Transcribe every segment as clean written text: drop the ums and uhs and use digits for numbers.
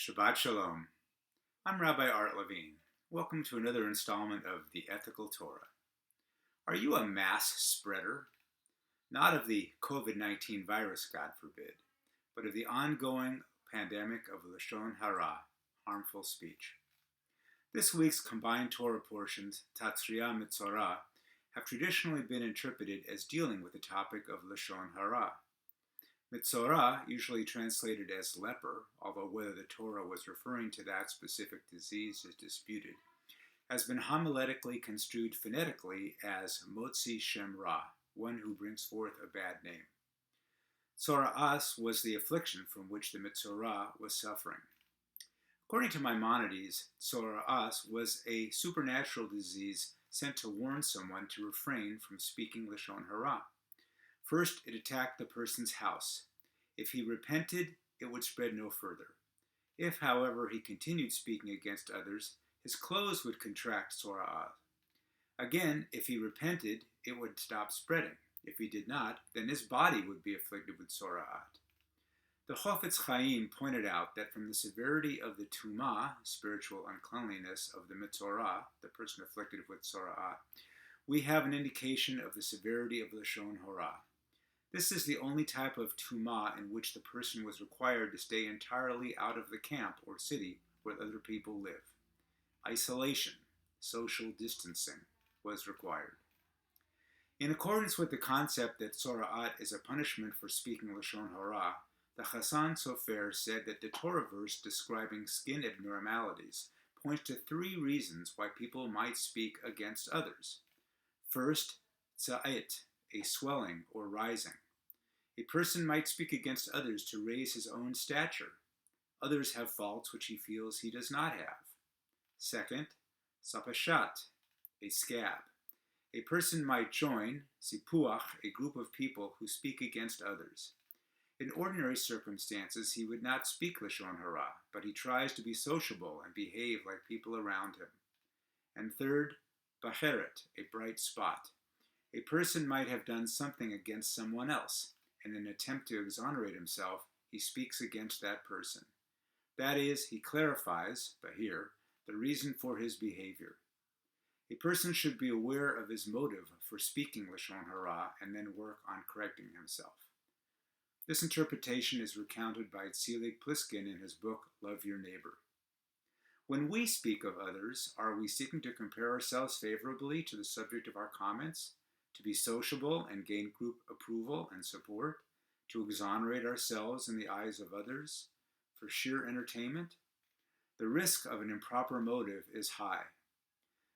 Shabbat Shalom. I'm Rabbi Art Levine. Welcome to another installment of the Ethical Torah. Are you a mass spreader? Not of the COVID-19 virus, God forbid, but of the ongoing pandemic of Lashon Hara, harmful speech. This week's combined Torah portions, Tazria-Metzora, have traditionally been interpreted as dealing with the topic of Lashon Hara. Metzora, usually translated as leper, although whether the Torah was referring to that specific disease is disputed, has been homiletically construed phonetically as Motzi Shem Ra, one who brings forth a bad name. Tzoraas was the affliction from which the Metzora was suffering. According to Maimonides, Tzoraas was a supernatural disease sent to warn someone to refrain from speaking Lashon Hara. First, it attacked the person's house. If he repented, it would spread no further. If, however, he continued speaking against others, his clothes would contract Tzoraas. Again, if he repented, it would stop spreading. If he did not, then his body would be afflicted with Tzoraat. The Chofetz Chaim pointed out that from the severity of the Tumah, spiritual uncleanliness of the Metzora, the person afflicted with Tzoraat, we have an indication of the severity of Lashon Hara. This is the only type of tumah in which the person was required to stay entirely out of the camp or city where other people live. Isolation, social distancing, was required. In accordance with the concept that Tzoraat is a punishment for speaking Lashon Hara, the Chassan Sofer said that the Torah verse describing skin abnormalities points to three reasons why people might speak against others. First, tza'et, a swelling or rising. A person might speak against others to raise his own stature. Others have faults which he feels he does not have. Second, sapashat, a scab. A person might join, sipuach, a group of people who speak against others. In ordinary circumstances, he would not speak Lashon Hara, but he tries to be sociable and behave like people around him. And third, baheret, a bright spot. A person might have done something against someone else. In an attempt to exonerate himself, he speaks against that person. That is, he clarifies, bahir, the reason for his behavior. A person should be aware of his motive for speaking Lashon Hara and then work on correcting himself. This interpretation is recounted by Tzilik Pliskin in his book, Love Your Neighbor. When we speak of others, are we seeking to compare ourselves favorably to the subject of our comments, to be sociable and gain group approval and support, to exonerate ourselves in the eyes of others, for sheer entertainment? The risk of an improper motive is high.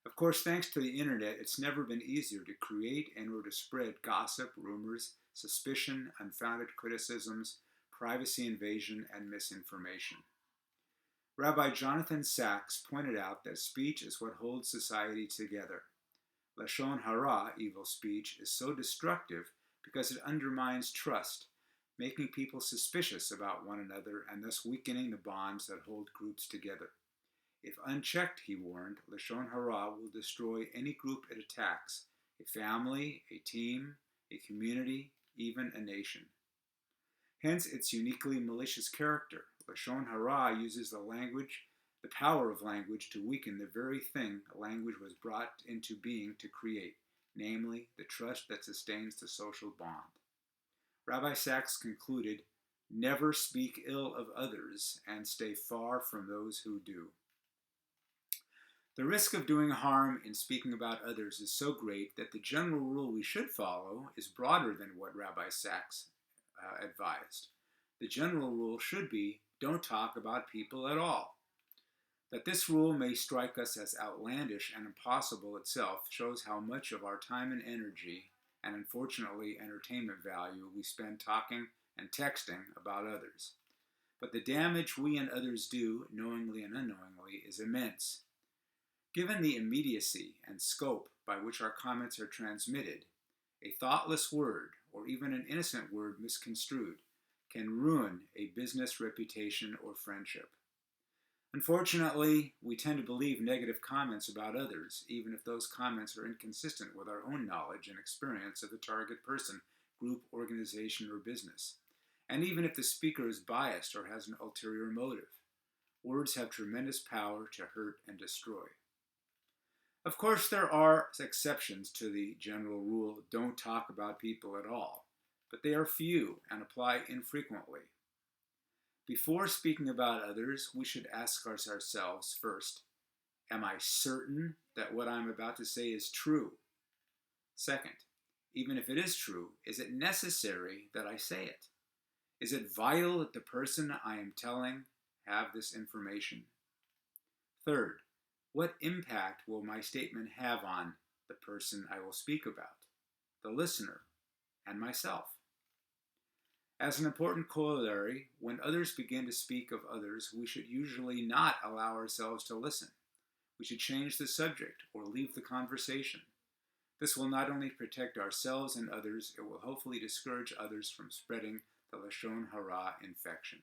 Of course, thanks to the internet, it's never been easier to create and or to spread gossip, rumors, suspicion, unfounded criticisms, privacy invasion, and misinformation. Rabbi Jonathan Sachs pointed out that speech is what holds society together. Lashon Hara, evil speech, is so destructive because it undermines trust, making people suspicious about one another and thus weakening the bonds that hold groups together. If unchecked, he warned, Lashon Hara will destroy any group it attacks, a family, a team, a community, even a nation. Hence its uniquely malicious character. Lashon Hara uses the power of language to weaken the very thing language was brought into being to create, namely the trust that sustains the social bond. Rabbi Sachs concluded, never speak ill of others and stay far from those who do. The risk of doing harm in speaking about others is so great that the general rule we should follow is broader than what Rabbi Sachs advised. The general rule should be, don't talk about people at all. That this rule may strike us as outlandish and impossible itself shows how much of our time and energy, and unfortunately entertainment value, we spend talking and texting about others. But the damage we and others do, knowingly and unknowingly, is immense. Given the immediacy and scope by which our comments are transmitted, a thoughtless word, or even an innocent word misconstrued, can ruin a business reputation or friendship. Unfortunately, we tend to believe negative comments about others, even if those comments are inconsistent with our own knowledge and experience of the target person, group, organization, or business, and even if the speaker is biased or has an ulterior motive. Words have tremendous power to hurt and destroy. Of course, there are exceptions to the general rule, don't talk about people at all, but they are few and apply infrequently. Before speaking about others, we should ask ourselves first, am I certain that what I'm about to say is true? Second, even if it is true, is it necessary that I say it? Is it vital that the person I am telling have this information? Third, what impact will my statement have on the person I will speak about, the listener, and myself? As an important corollary, when others begin to speak of others, we should usually not allow ourselves to listen. We should change the subject or leave the conversation. This will not only protect ourselves and others, it will hopefully discourage others from spreading the Lashon Hara infection.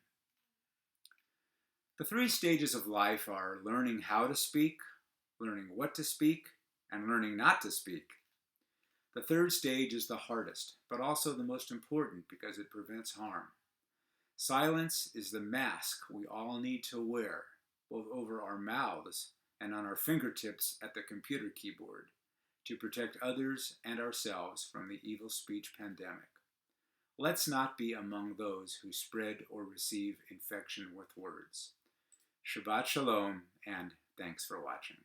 The 3 stages of life are learning how to speak, learning what to speak, and learning not to speak. The 3rd stage is the hardest, but also the most important because it prevents harm. Silence is the mask we all need to wear, both over our mouths and on our fingertips at the computer keyboard, to protect others and ourselves from the evil speech pandemic. Let's not be among those who spread or receive infection with words. Shabbat Shalom, and thanks for watching.